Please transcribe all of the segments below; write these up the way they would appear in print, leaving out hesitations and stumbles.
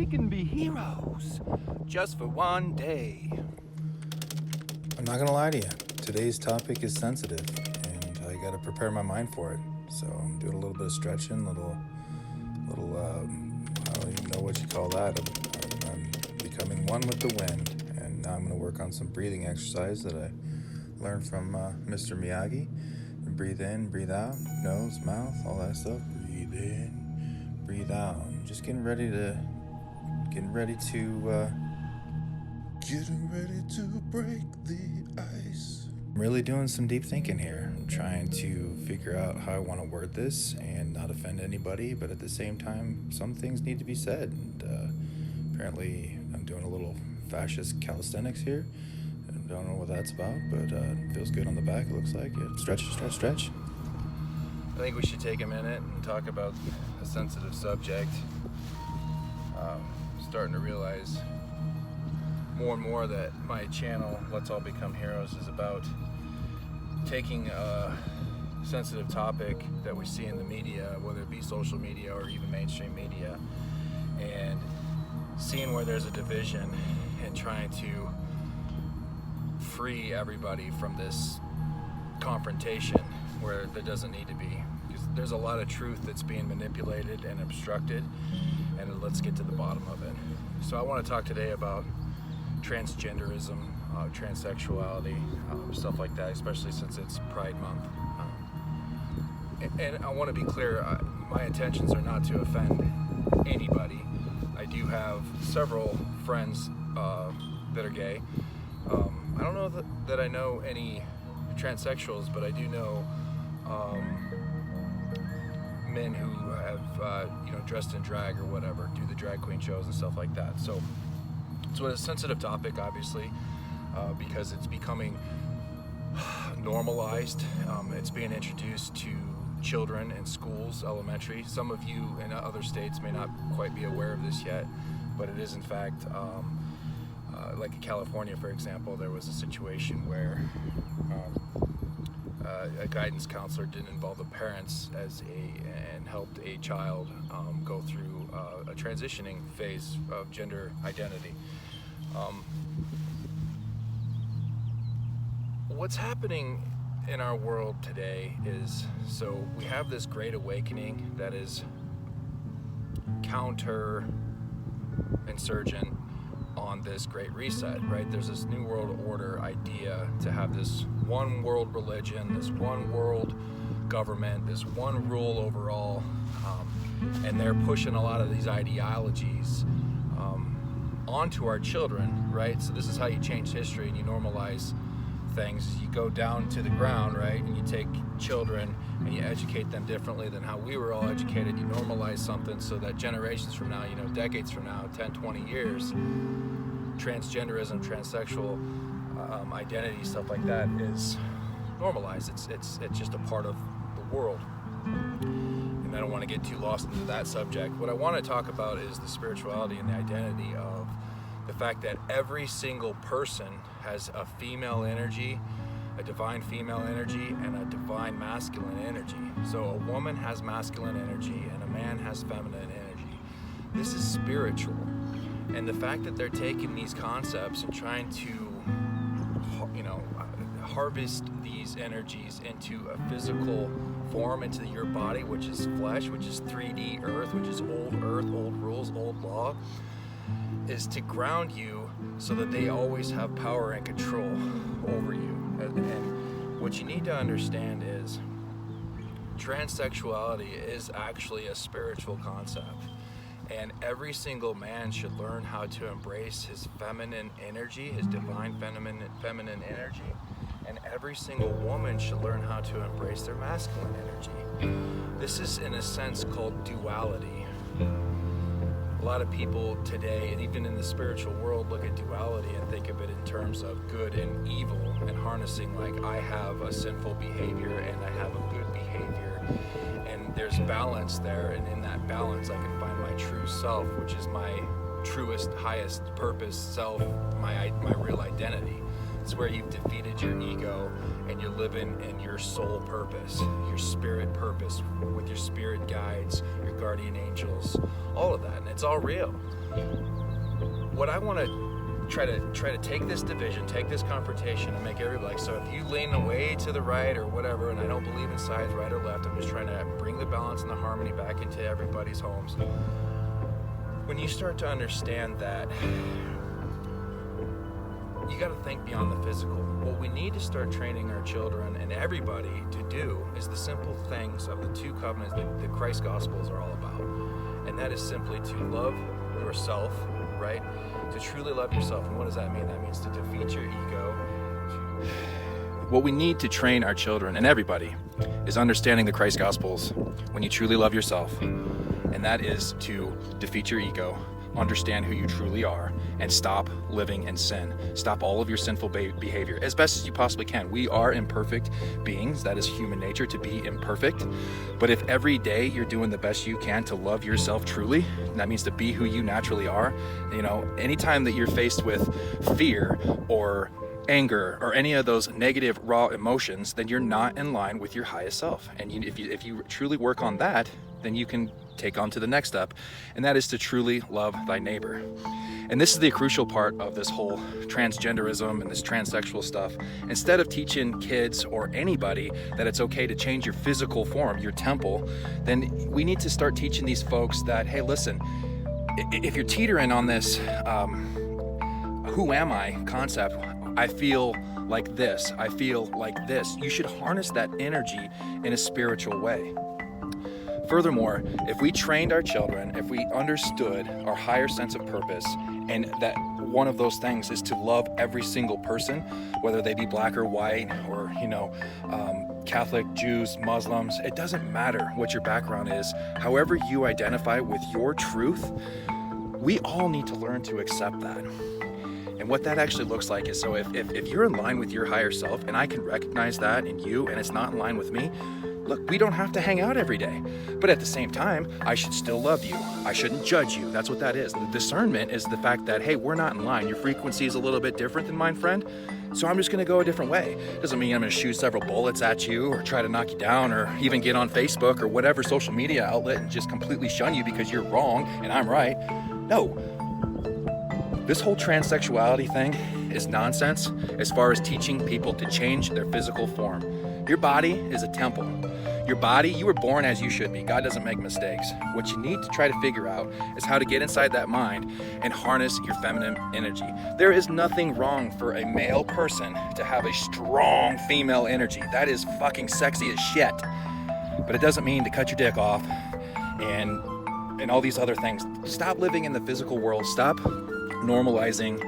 can be heroes just for one day. I'm not gonna lie to you. Today's topic is sensitive, and I gotta prepare my mind for it. So I'm doing a little bit of stretching, I don't even know what you call that. I'm becoming one with the wind, and now I'm gonna work on some breathing exercise that I learned from Mr. Miyagi. Breathe in, breathe out, nose, mouth, all that stuff. Breathe in, breathe out. I'm just getting ready to break the ice. I'm really doing some deep thinking here. I'm trying to figure out how I want to word this and not offend anybody, but at the same time, some things need to be said. And apparently, I'm doing a little fascist calisthenics here. I don't know what that's about, but it feels good on the back, it looks like. Yeah, stretch. I think we should take a minute and talk about a sensitive subject. Starting to realize more and more that my channel, Let's All Become Heroes, is about taking a sensitive topic that we see in the media, whether it be social media or even mainstream media, and seeing where there's a division and trying to free everybody from this confrontation where there doesn't need to be. Because there's a lot of truth that's being manipulated and obstructed, and let's get to the bottom of it. So I want to talk today about transgenderism, transsexuality, stuff like that, especially since it's Pride Month. And I want to be clear, my intentions are not to offend anybody. I do have several friends that are gay. I don't know that I know any transsexuals, but I do know men who have dressed in drag or whatever, do the drag queen shows and stuff like that. So it's a sensitive topic, obviously, because it's becoming normalized. It's being introduced to children in schools, elementary. Some of you in other states may not quite be aware of this yet, but it is in fact, like in California, for example, there was a situation where a guidance counselor didn't involve the parents and helped a child go through a transitioning phase of gender identity. What's happening in our world today is, so we have this great awakening that is counter-insurgent on this great reset, right? There's this new world order idea to have this one world religion, this one world government, this one rule overall, and they're pushing a lot of these ideologies onto our children, right? So this is how you change history and you normalize things. You go down to the ground, right, and you take children and you educate them differently than how we were all educated. You normalize something so that generations from now, decades from now, 10, 20 years, transgenderism, transsexual identity, stuff like that is normalized. It's just a part of the world. And I don't want to get too lost into that subject. What I want to talk about is the spirituality and the identity of the fact that every single person has a female energy, a divine female energy, and a divine masculine energy. So a woman has masculine energy and a man has feminine energy. This is spiritual. And the fact that they're taking these concepts and trying to, harvest these energies into a physical form, into your body, which is flesh, which is 3D earth, which is old earth, old rules, old law, is to ground you so that they always have power and control over you. And what you need to understand is transsexuality is actually a spiritual concept. And every single man should learn how to embrace his feminine energy, his divine feminine energy. And every single woman should learn how to embrace their masculine energy. This is, in a sense, called duality. A lot of people today, and even in the spiritual world, look at duality and think of it in terms of good and evil, and harnessing like I have a sinful behavior and I have a good behavior. And there's balance there, and in that balance I can find my true self, which is my truest, highest purpose self, my real identity. It's where you've defeated your ego and you're living in your soul purpose, your spirit purpose, with your spirit guides, your guardian angels, all of that. And it's all real. what I want to try to take this division, take this confrontation, and make everybody like, so if you lean away to the right or whatever, and I don't believe in sides right or left, I'm just trying to bring the balance and the harmony back into everybody's homes. When you start to understand that, you got to think beyond the physical. What we need to start training our children and everybody to do is the simple things of the two covenants that the Christ Gospels are all about. And that is simply to love yourself, right? To truly love yourself. And what does that mean? That means to defeat your ego. What we need to train our children and everybody is understanding the Christ Gospels when you truly love yourself. And that is to defeat your ego, understand who you truly are, and stop living in sin. Stop all of your sinful behavior as best as you possibly can. We are imperfect beings. That is human nature, to be imperfect. But if every day you're doing the best you can to love yourself truly, that means to be who you naturally are. You know, anytime that you're faced with fear or anger or any of those negative raw emotions, then you're not in line with your highest self. And if you truly work on that, then you can take on to the next step, and that is to truly love thy neighbor. And this is the crucial part of this whole transgenderism and this transsexual stuff. Instead of teaching kids or anybody that it's okay to change your physical form, your temple, then we need to start teaching these folks that, hey, listen, if you're teetering on this who am I concept, I feel like this, I feel like this, you should harness that energy in a spiritual way. Furthermore, if we trained our children, if we understood our higher sense of purpose, and that one of those things is to love every single person, whether they be black or white, or Catholic, Jews, Muslims, it doesn't matter what your background is. However you identify with your truth, we all need to learn to accept that. And what that actually looks like is, so if you're in line with your higher self, and I can recognize that in you, and it's not in line with me, look, we don't have to hang out every day. But at the same time, I should still love you. I shouldn't judge you. That's what that is. The discernment is the fact that, hey, we're not in line. Your frequency is a little bit different than mine, friend. So I'm just gonna go a different way. Doesn't mean I'm gonna shoot several bullets at you or try to knock you down or even get on Facebook or whatever social media outlet and just completely shun you because you're wrong and I'm right. No. This whole transsexuality thing is nonsense as far as teaching people to change their physical form. Your body is a temple. Your body, you were born as you should be. God doesn't make mistakes. What you need to try to figure out is how to get inside that mind and harness your feminine energy. There is nothing wrong for a male person to have a strong female energy. That is fucking sexy as shit. But it doesn't mean to cut your dick off and all these other things. Stop living in the physical world. Stop normalizing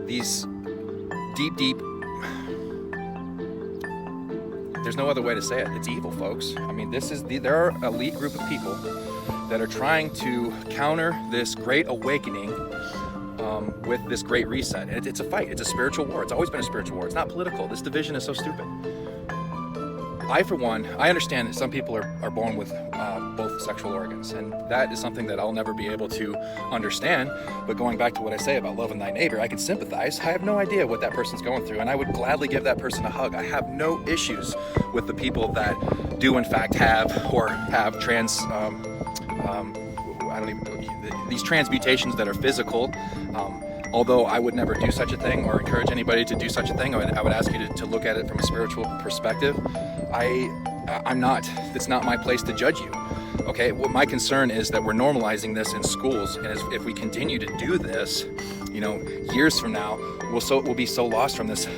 these deep, there's no other way to say it. It's evil, folks. I mean, there are an elite group of people that are trying to counter this great awakening with this great reset. And it's a fight. It's a spiritual war. It's always been a spiritual war. It's not political. This division is so stupid. I, for one, I understand that some people are born with both sexual organs, and that is something that I'll never be able to understand. But going back to what I say about loving thy neighbor, I can sympathize. I have no idea what that person's going through, and I would gladly give that person a hug. I have no issues with the people that do in fact have these transmutations that are physical. Although I would never do such a thing or encourage anybody to do such a thing, I would ask you to look at it from a spiritual perspective. It's not my place to judge you. Okay, what my concern is that we're normalizing this in schools, and if we continue to do this, years from now, we'll be so lost from this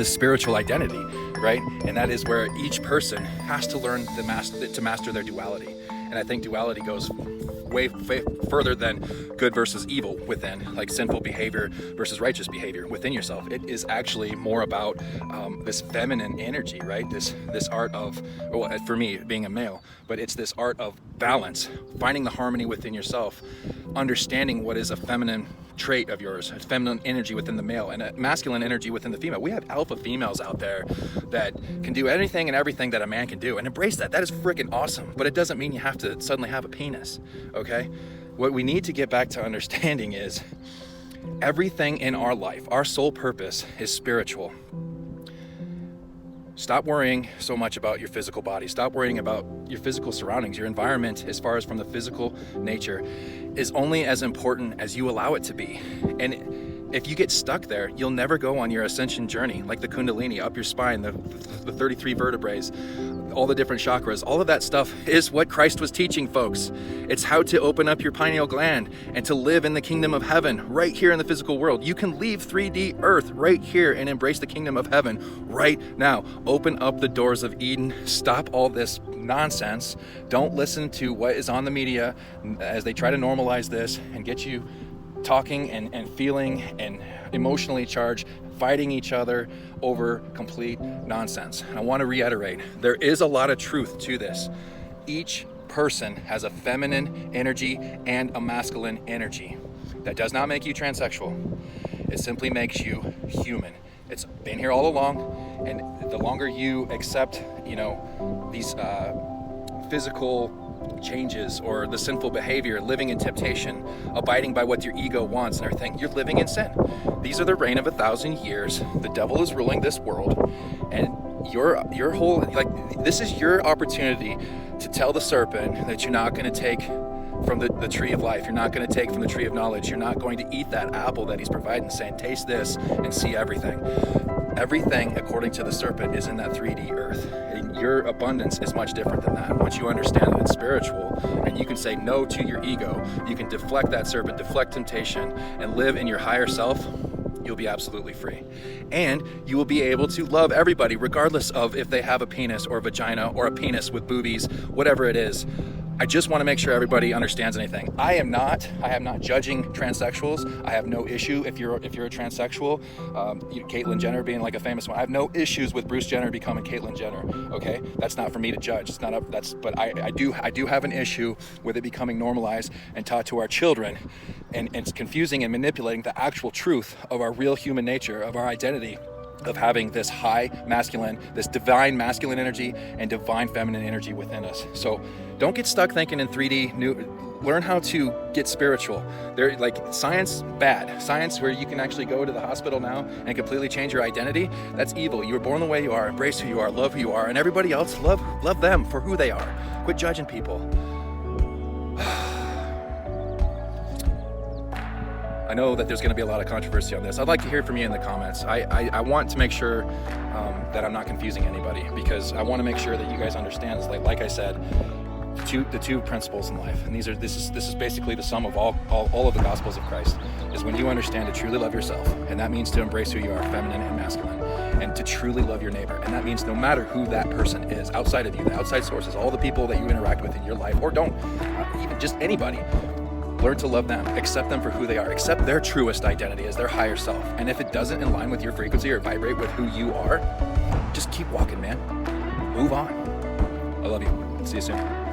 spiritual identity, right? And that is where each person has to learn to master their duality. And I think duality goes way further than good versus evil within, like sinful behavior versus righteous behavior within yourself. It is actually more about this feminine energy, right? This art of, well, for me, being a male, but it's this art of balance, finding the harmony within yourself, understanding what is a feminine trait of yours, a feminine energy within the male and a masculine energy within the female. We have alpha females out there that can do anything and everything that a man can do, and embrace that. That is freaking awesome, but it doesn't mean you have to suddenly have a penis, okay? What we need to get back to understanding is everything in our life, our sole purpose is spiritual. Stop worrying so much about your physical body. Stop worrying about your physical surroundings. Your environment, as far as from the physical nature, is only as important as you allow it to be. And if you get stuck there, you'll never go on your ascension journey, like the Kundalini, up your spine, the 33 vertebrae, all the different chakras. All of that stuff is what Christ was teaching, folks. It's how to open up your pineal gland and to live in the kingdom of heaven right here in the physical world. You can leave 3D Earth right here and embrace the kingdom of heaven right now. Open up the doors of Eden. Stop all this nonsense. Don't listen to what is on the media as they try to normalize this and get you talking and feeling and emotionally charged, fighting each other over complete nonsense. And I want to reiterate, there is a lot of truth to this. Each person has a feminine energy and a masculine energy. That does not make you transsexual. It simply makes you human. It's been here all along, and the longer you accept, these physical changes or the sinful behavior, living in temptation, abiding by what your ego wants and everything, you're living in sin. These are the reign of 1,000 years. The devil is ruling this world, and your whole, this is your opportunity to tell the serpent that you're not going to take from the tree of life. You're not going to take from the tree of knowledge. You're not going to eat that apple that he's providing, saying, taste this and see everything. Everything, according to the serpent, is in that 3D earth. And your abundance is much different than that. Once you understand that it's spiritual and you can say no to your ego, you can deflect that serpent, deflect temptation, and live in your higher self, you'll be absolutely free. And you will be able to love everybody, regardless of if they have a penis or a vagina or a penis with boobies, whatever it is. I just want to make sure everybody understands anything. I am not judging transsexuals. I have no issue if you're a transsexual. Caitlyn Jenner being like a famous one. I have no issues with Bruce Jenner becoming Caitlyn Jenner. Okay, that's not for me to judge. It's not up. But I do have an issue with it becoming normalized and taught to our children, and it's confusing and manipulating the actual truth of our real human nature, of our identity, of having this high masculine, this divine masculine energy and divine feminine energy within us. So don't get stuck thinking in 3D. Learn how to get spiritual. They're like science, bad. Science where you can actually go to the hospital now and completely change your identity, that's evil. You were born the way you are, embrace who you are, love who you are, and everybody else, love them for who they are. Quit judging people. I know that there's going to be a lot of controversy on this. I'd like to hear from you in the comments. I want to make sure that I'm not confusing anybody, because I want to make sure that you guys understand. Like I said, the two principles in life, and this is basically the sum of all of the Gospels of Christ, is when you understand to truly love yourself, and that means to embrace who you are, feminine and masculine, and to truly love your neighbor, and that means no matter who that person is outside of you, the outside sources, all the people that you interact with in your life, or don't, even just anybody. Learn to love them, accept them for who they are, accept their truest identity as their higher self. And if it doesn't align with your frequency or vibrate with who you are, just keep walking, man. Move on. I love you. See you soon.